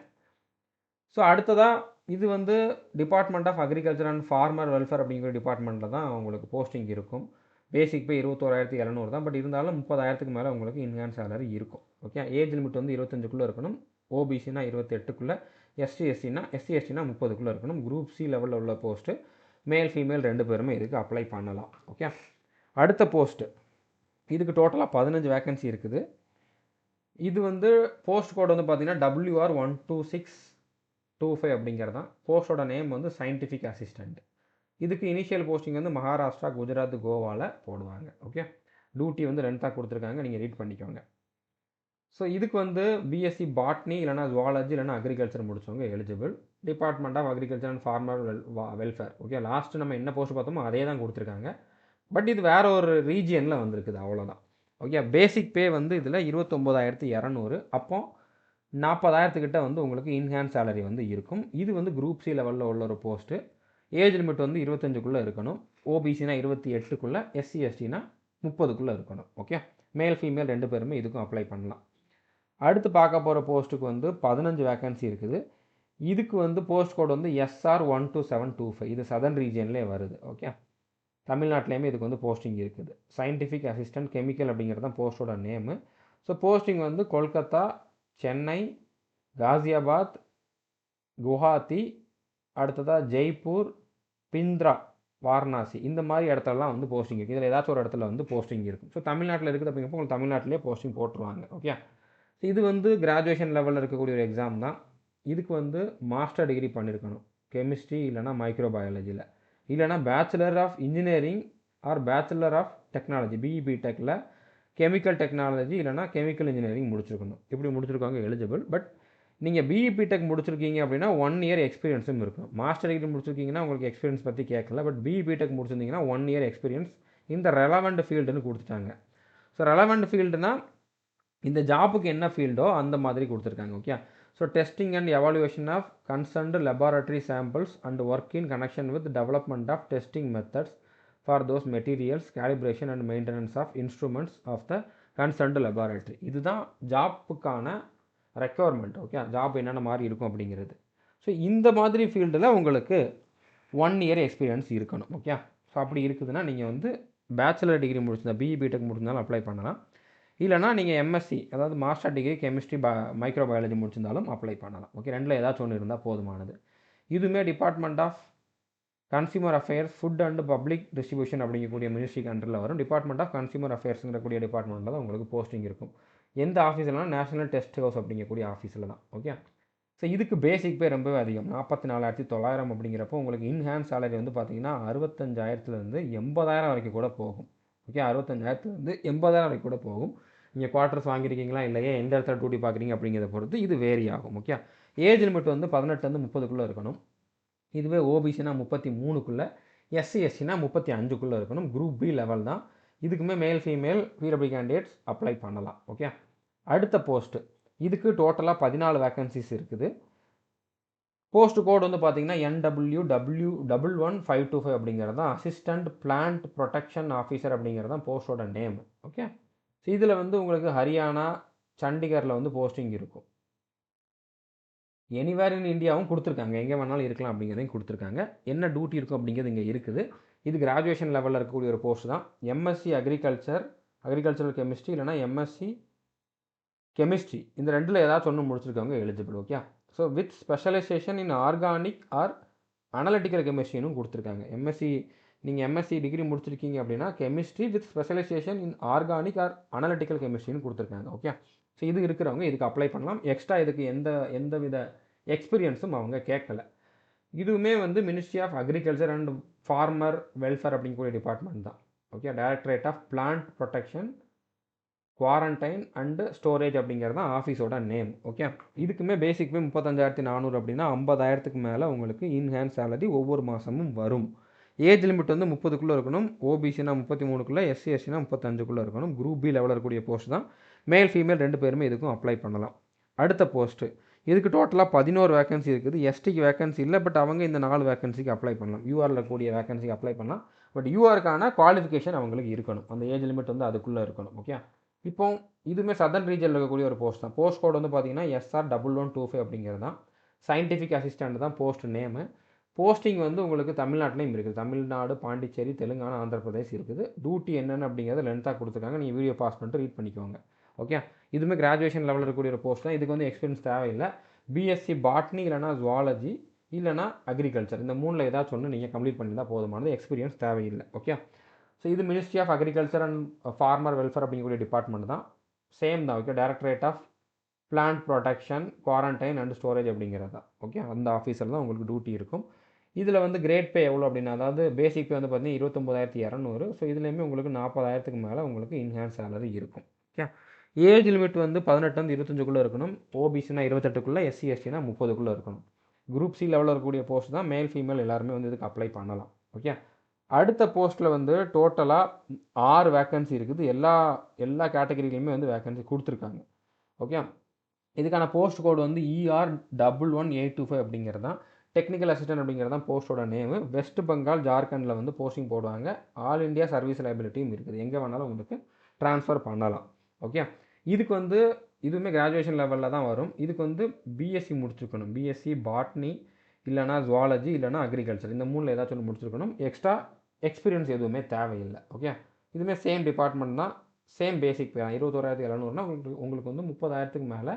ஸோ அடுத்ததாக இது வந்து department of agriculture and farmer welfare அப்படிங்கிற டிபார்ட்மெண்ட்டில் தான் உங்களுக்கு போஸ்டிங் இருக்கும். பேசிக் பே 21,700 தான். பட் இருந்தாலும் 30,000க்கு மேலே உங்களுக்கு இன்ஹேன்ஸ் சேலரி இருக்கும். ஓகே, ஏஜ் லிமிட் வந்து 25க்குள்ளே இருக்கணும். ஓபிசினா 28க்குள்ளே, எஸ்சி எஸ்டினா 30க்குள்ளே இருக்கணும். குரூப் சி லெவலில் உள்ள போஸ்ட்டு. மேல் ஃபீமேல் 2 பேருமே இதுக்கு அப்ளை பண்ணலாம். ஓகே, அடுத்த போஸ்ட்டு இதுக்கு டோட்டலாக 15 வேக்கன்சி இருக்குது. இது வந்து போஸ்ட் கோட் வந்து பார்த்தீங்கன்னா WR12625 அப்படிங்கிறது தான். போஸ்ட்டோட நேம் வந்து சயின்டிஃபிக் அசிஸ்டண்ட். இதுக்கு இனிஷியல் போஸ்டிங் வந்து மகாராஷ்டிரா, குஜராத், கோவாவில் போடுவாங்க. ஓகே, டியூட்டி வந்து லென்த்தாக கொடுத்துருக்காங்க, நீங்கள் ரீட் பண்ணிக்கோங்க. ஸோ இதுக்கு வந்து பிஎஸ்சி பாட்னி இல்லைனா ஜுவாலஜி இல்லைனா அக்ரிகல்ச்சர் முடிச்சவங்க eligible. Department of agriculture and farmer welfare. Okay, last நம்ம என்ன போஸ்ட் பார்த்தோமோ அதே தான் கொடுத்துருக்காங்க. பட் இது வேறு ஒரு ரீஜியனில் வந்திருக்குது, அவ்வளோதான். ஓகே. பேசிக் பே வந்து இதில் 29,200. அப்போ 40,000 கிட்ட வந்து உங்களுக்கு இன்ஹேன்ஸ் சேலரி வந்து இருக்கும். இது வந்து குரூப் சி லெவலில் உள்ள ஒரு போஸ்ட்டு. ஏஜ் லிமிட் வந்து 25க்குள்ளே இருக்கணும். ஓபிசினா 28க்குள்ளே, எஸ்சி எஸ்டினா 30க்குள்ளே இருக்கணும். ஓகே. மேல் ஃபீமேல் 2 பேருமே இதுக்கும் அப்ளை பண்ணலாம். அடுத்து பார்க்க போகிற போஸ்ட்டுக்கு வந்து 15 வேக்கன்சி இருக்குது. இதுக்கு வந்து போஸ்ட் கோட் வந்து SR 12725. இது சதர்ன் ரீஜியன்லேயே வருது. ஓகே. தமிழ்நாட்டிலையுமே இதுக்கு வந்து போஸ்டிங் இருக்குது. சயின்டிஃபிக் அசிஸ்டன்ட் கெமிக்கல் அப்படிங்கிறது தான் போஸ்ட்டோட நேமு. ஸோ போஸ்டிங் வந்து கொல்கத்தா, சென்னை, காசியாபாத், குவஹாத்தி, அடுத்ததாக ஜெய்ப்பூர், பிந்த்ரா, வாரணாசி இந்த மாதிரி இடத்துலலாம் வந்து போஸ்டிங் இருக்குது. இதில் ஏதாச்சும் ஒரு இடத்துல வந்து போஸ்டிங் இருக்கும். ஸோ தமிழ்நாட்டில் இருக்குது அப்படிங்கிறப்போ உங்களுக்கு தமிழ்நாட்டிலே போஸ்டிங் போட்டுருவாங்க. ஓகே. இது வந்து கிராஜுவேஷன் லெவலில் இருக்கக்கூடிய ஒரு எக்ஸாம் தான். இதுக்கு வந்து மாஸ்டர் டிகிரி பண்ணியிருக்கணும். கெமிஸ்ட்ரி இல்லைனா மைக்ரோபயாலஜியில், இல்லைனா bachelor of engineering or bachelor of technology பிஇபிடெக்கில் கெமிக்கல் டெக்னாலஜி இல்லைனா கெமிக்கல் இன்ஜினியரிங் முடிச்சிருக்கணும். இப்படி முடிச்சிருக்காங்க எலிஜிபிள். பட் நீங்கள் பிஇபிடெக் முடிச்சிருக்கீங்க அப்படின்னா 1 இயர் எக்ஸ்பீரியன்ஸும் இருக்கும். மாஸ்டர் டிகிரி முடிச்சிருக்கீங்கன்னா உங்களுக்கு எக்ஸ்பீரியன்ஸ் பற்றி கேட்கல. பட் பிஇபிடெக் முடிச்சிருந்தீங்கன்னா 1 இயர் எக்ஸ்பீரியன்ஸ் இந்த ரெலவெண்ட் ஃபீல்டுன்னு கொடுத்துட்டாங்க. ஸோ ரெலவெண்ட் ஃபீல்டுனா இந்த ஜாப்புக்கு என்ன ஃபீல்டோ அந்த மாதிரி கொடுத்துருக்காங்க. Okay. So testing and evaluation of concerned laboratory samples and work in connection with development of testing methods for those materials, calibration and maintenance of instruments of the concerned laboratory. இதுதான் ஜாப்புக்கான requirement. Okay. Job என்னென்ன மாதிரி இருக்கும் அப்படிங்கிறது. So இந்த மாதிரி ஃபீல்டில் உங்களுக்கு 1 இயர் எக்ஸ்பீரியன்ஸ் இருக்கணும். ஓகே. ஸோ அப்படி இருக்குதுன்னா நீங்கள் வந்து பேச்சுலர் டிகிரி முடிச்சிருந்தா பிஇபிடெக் முடிச்சிருந்தாலும் அப்ளை பண்ணலாம். இல்லைனா நீங்கள் எம்எஸ்சி அதாவது மாஸ்டர் டிகிரி கெமிஸ்ட்ரி மைக்ரோபயாலஜி முடிச்சிருந்தாலும் அப்ளை பண்ணலாம். ஓகே. ரெண்டில் ஏதாச்சும் ஒன்று இருந்தால் போதுமானது. இதுவுமே department of consumer affairs, food and public distribution அப்படிங்கக்கூடிய மினிஸ்ட்ரிக்கு அண்டரில் வரும். டிபார்ட்மெண்ட் ஆஃப் கன்சியூமர் அஃபேர்ஸுங்கக்கூடிய டிபார்ட்மெண்ட்டில் தான் உங்களுக்கு போஸ்டிங் இருக்கும். எந்த ஆஃபீஸ்லனா நேஷனல் டெஸ்ட் ஹவுஸ் அப்படிங்கக்கூடிய ஆஃபீஸில் தான். ஓகே. ஸோ இதுக்கு பேசிக் பே ரொம்பவே அதிகம். 44,900 அப்படிங்கிறப்போ உங்களுக்கு இன்ஹேன்ஸ் சேலரி வந்து பார்த்தீங்கன்னா 65,000லேருந்து 80,000 வரைக்கும் கூட போகும். ஓகே. 65,000லேருந்து 80,000 வரைக்கும் கூட போகும். நீங்கள் குவார்ட்டர்ஸ் வாங்கியிருக்கீங்களா இல்லையா, எந்த இடத்துல டியூட்டி பார்க்குறீங்க அப்படிங்கிறத பொறுத்து இது வேரி ஆகும். ஓகே. ஏஜ் லிமிட் வந்து 18லேருந்து 30க்குள்ளே இருக்கணும். இதுவே ஓபிசினா 33க்குள்ளே, எஸ்சி எஸ்சினா 35க்குள்ளே இருக்கணும். குரூப் பி லெவல் தான். இதுக்குமே male female PW candidates apply பண்ணலாம். ஓகே. அடுத்த போஸ்ட்டு இதுக்கு டோட்டலாக 14 வேக்கன்சிஸ் இருக்குது. போஸ்ட் கோட் வந்து பார்த்தீங்கன்னா NWW11525 அப்படிங்கிறது தான் அசிஸ்டண்ட் பிளான்ட் ப்ரொடெக்ஷன் ஆஃபீஸர் அப்படிங்கிறது தான் போஸ்ட்டோட நேம். ஓகே. ஸோ இதில் வந்து உங்களுக்கு ஹரியானா, சண்டிகரில் வந்து போஸ்டிங் இருக்கும். எனிவேர் இன் இந்தியாவும் கொடுத்துருக்காங்க, எங்கே வேணாலும் இருக்கலாம் அப்படிங்கிறதையும் கொடுத்துருக்காங்க. என்ன டியூட்டி இருக்கும் அப்படிங்கிறது இங்கே இருக்குது. இது கிராஜுவேஷன் லெவலில் இருக்கக்கூடிய ஒரு போஸ்ட் தான். எம்எஸ்சி அக்ரிகல்ச்சரல் கெமிஸ்ட்ரி இல்லைனா எம்எஸ்சி கெமிஸ்ட்ரி இந்த ரெண்டில் ஏதாச்சும் ஒன்று முடிச்சிருக்கவங்க eligible. Okay. So with specialisation in organic or analytical கெமிஸ்ட்ரின்னு கொடுத்துருக்காங்க. நீங்கள் எம்எஸ்சி டிகிரி முடிச்சிருக்கீங்க அப்படின்னா chemistry with specialisation in organic or analytical கெமிஸ்ட்ரின்னு கொடுத்துருக்காங்க. ஓகே. ஸோ இது இருக்கிறவங்க இதுக்கு அப்ளை பண்ணலாம். எக்ஸ்ட்ரா இதுக்கு எந்த வித எக்ஸ்பீரியன்ஸும் அவங்க கேட்கல. இதுவுமே வந்து ministry of agriculture and farmer welfare அப்படிங்கக்கூடிய டிபார்ட்மெண்ட் தான். Okay. Directorate of plant protection, quarantine and storage அப்படிங்கிறது தான் ஆஃபீஸோட நேம். ஓகே. இதுக்குமே பேசிக் பே 35,400 அப்படின்னா 50,000க்கு மேலே உங்களுக்கு இன்ஹேன்ஸ் சேலரி ஒவ்வொரு மாதமும் வரும். ஏஜ் லிமிட் வந்து 30க்குள்ளே இருக்கணும். ஓபிசினா 33க்குள்ளே, எஸ்சி எஸ்சினா 35க்குள்ளே இருக்கணும். குரூப் பி லெவலில் இருக்கக்கூடிய போஸ்ட் தான். மேல் ஃபீமேல் 2 பேருமே இதுக்கும் அப்ளை பண்ணலாம். அடுத்த போஸ்ட்டு இதுக்கு டோட்டலாக 11 வேக்கன்சி இருக்குது. எஸ்டிக்கு வேக்கன்சி இல்லை. பட் அவங்க இந்த 4 வேக்கன்சிக்கு அப்ளை பண்ணலாம். யூஆரில் கூடிய வேக்கன்சிக்கு அப்ளை பண்ணலாம். பட் யூஆருக்கான குவாலிஃபிகேஷன் அவங்களுக்கு இருக்கணும். அந்த ஏஜ் லிமிட் வந்து அதுக்குள்ளே இருக்கணும். ஓகே. இப்போ இதுவுமே சதர்ன் ரீஜனில் இருக்கக்கூடிய ஒரு போஸ்ட் தான். போஸ்ட் கோட் வந்து பார்த்தீங்கன்னா SR 1125 அப்படிங்கிறது தான். சயின்டிஃபிக் அசிஸ்டண்ட் தான் போஸ்ட் நேமு. போஸ்டிங் வந்து உங்களுக்கு தமிழ்நாட்டிலையும் இருக்குது. தமிழ்நாடு, பாண்டிச்சேரி, தெலுங்கானா, ஆந்திர பிரதேஷ் இருக்குது. டியூட்டி என்னென்னு அப்படிங்கிறத லென்த்தாக கொடுத்துருக்காங்க. நீங்கள் வீடியோ பாஸ் பண்ணிட்டு ரீட் பண்ணிக்கோங்க. ஓகே. இதுவுமே கிராஜுவேஷன் லெவலில் இருக்கக்கூடிய ஒரு போஸ்ட் தான். இதுக்கு வந்து எக்ஸ்பீரியன்ஸ் தேவையில்லை. பிஎஸ்சி பாட்னி இல்லைனா ஜுவாலஜி இல்லைனா அக்ரிகல்ச்சர் இந்த 3ல் ஏதாச்சும் ஒன்று நீங்கள் கம்ப்ளீட் பண்ணியிருந்தால் போதுமானது. எக்ஸ்பீரியன்ஸ் தேவையில்லை. ஓகே. ஸோ இது ministry of agriculture and farmer welfare அப்படிங்கக்கூடிய டிபார்ட்மெண்ட் தான். சேம் தான். Okay. Directorate of plant protection, quarantine and storage அப்படிங்கிறது தான். ஓகே. அந்த ஆஃபீஸில் தான் உங்களுக்கு டியூட்டி இருக்கும். இதில் வந்து கிரேட் பே எவ்வளோ அப்படின்னா, அதாவது பேசிக் பே வந்து பார்த்தீங்கன்னா 29,200. ஸோ இதுலேயுமே உங்களுக்கு 40,000க்கு மேலே உங்களுக்கு இன்ஹேன்ஸ் சேலரி இருக்கும். ஓகே. ஏஜ் லிமிட் வந்து 18லேருந்து 25க்குள்ளே இருக்கணும். ஓபிசினா 28க்குள்ளே, எஸ்சி எஸ்டினா 30க்குள்ளே இருக்கணும். குரூப் சி லெவலில் இருக்கக்கூடிய போஸ்ட் தான். மேல் ஃபீமேல் எல்லாருமே வந்து இதுக்கு அப்ளை பண்ணலாம். ஓகே. அடுத்த போஸ்ட்டில் வந்து டோட்டலாக 6 வேக்கன்சி இருக்குது. எல்லா கேட்டகரியிலையுமே வந்து வேக்கன்சி கொடுத்துருக்காங்க. ஓகே, இதுக்கான போஸ்ட் கோடு வந்து ER11825 அப்படிங்கிறது தான். டெக்னிக்கல் அசிஸ்டன்ட் அப்படிங்கிறது தான் போஸ்ட்டோட நேமு. வெஸ்ட் பெங்கால், ஜார்க்கண்டில் வந்து போஸ்டிங் போடுவாங்க. ஆல் இண்டியா சர்வீஸ் லைபிலிட்டியும் இருக்குது. எங்கே வேணாலும் உங்களுக்கு ட்ரான்ஸ்ஃபர் பண்ணலாம். ஓகே, இதுக்கு வந்து இதுவுமே கிராஜுவேஷன் லெவலில் தான் வரும். இதுக்கு வந்து பிஎஸ்சி முடிச்சிருக்கணும். பிஎஸ்சி பாட்னி, இல்லைனா ஜுவாலஜி, இல்லைனா அக்ரிகல்ச்சர், இந்த 3ல் ஏதாச்சும் ஒன்று முடிச்சிருக்கணும். எக்ஸ்ட்ரா எக்ஸ்பீரியன்ஸ் எதுவுமே தேவையில்லை. ஓகே, இதுவுமே சேம் டிபார்ட்மெண்ட் தான், சேம் பேசிக் பே தான். 21,700னா உங்களுக்கு வந்து 30,000க்கு மேலே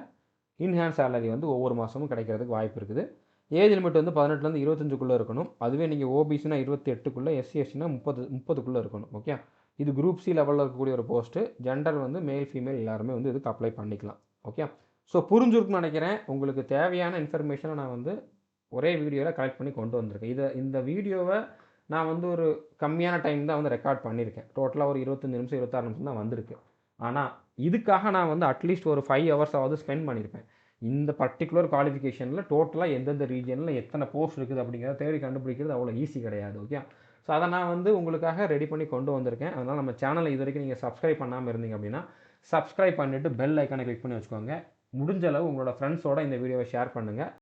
இன்ஹேண்ட் சேலரி வந்து ஒவ்வொரு மாதமும் கிடைக்கிறதுக்கு வாய்ப்பு இருக்குது. ஏஜ் லிமிட் வந்து 18லேருந்து 25க்குள்ளே இருக்கணும். அதுவே நீங்கள் ஓபிசினா 28க்குள்ளே, எஸ்சி எஸ்டினா 30க்குள்ளே இருக்கணும். ஓகே, இது குரூப் சி லெவலில் இருக்கக்கூடிய ஒரு போஸ்ட்டு. ஜெண்டர் வந்து மேல் ஃபீமேல் எல்லாருமே வந்து இதுக்கு அப்ளை பண்ணிக்கலாம். ஓகே, ஸோ புரிஞ்சிருக்குன்னு நினைக்கிறேன். உங்களுக்கு தேவையான இன்ஃபர்மேஷனை நான் வந்து ஒரே வீடியோவில் கலெக்ட் பண்ணி கொண்டு வந்திருக்கேன். இந்த வீடியோவை நான் வந்து ஒரு கம்மியான டைம் தான் வந்து ரெக்கார்ட் பண்ணியிருக்கேன். டோட்டலாக ஒரு 25 நிமிஷம் 26 நிமிஷம் தான் வந்திருக்கு. ஆனால் இதுக்காக நான் வந்து அட்லீஸ்ட் ஒரு 5 ஹவர்ஸாவது ஸ்பெண்ட் பண்ணியிருப்பேன். இந்த பர்டிகுலர் குவாலிஃபிகேஷனில் டோட்டலாக எந்தெந்த ரீஜனில் எத்தனை போஸ்ட் இருக்குது அப்படிங்கிறத தேடி கண்டுபிடிக்கிறது அவ்வளோ ஈஸி கிடையாது. ஓகே, ஸோ அதை நான் வந்து உங்களுக்காக ரெடி பண்ணி கொண்டு வந்திருக்கேன். அதனால் நம்ம சேனலை இது வரைக்கும் நீங்கள் சப்ஸ்கிரைப் பண்ணாமல் இருந்தீங்க அப்படின்னா சப்ஸ்கிரைப் பண்ணிவிட்டு பெல் ஐக்கானை கிளிக் பண்ணி வச்சுக்கோங்க. முடிஞ்ச அளவு உங்களோட ஃப்ரெண்ட்ஸோட இந்த வீடியோவை ஷேர் பண்ணுங்கள்.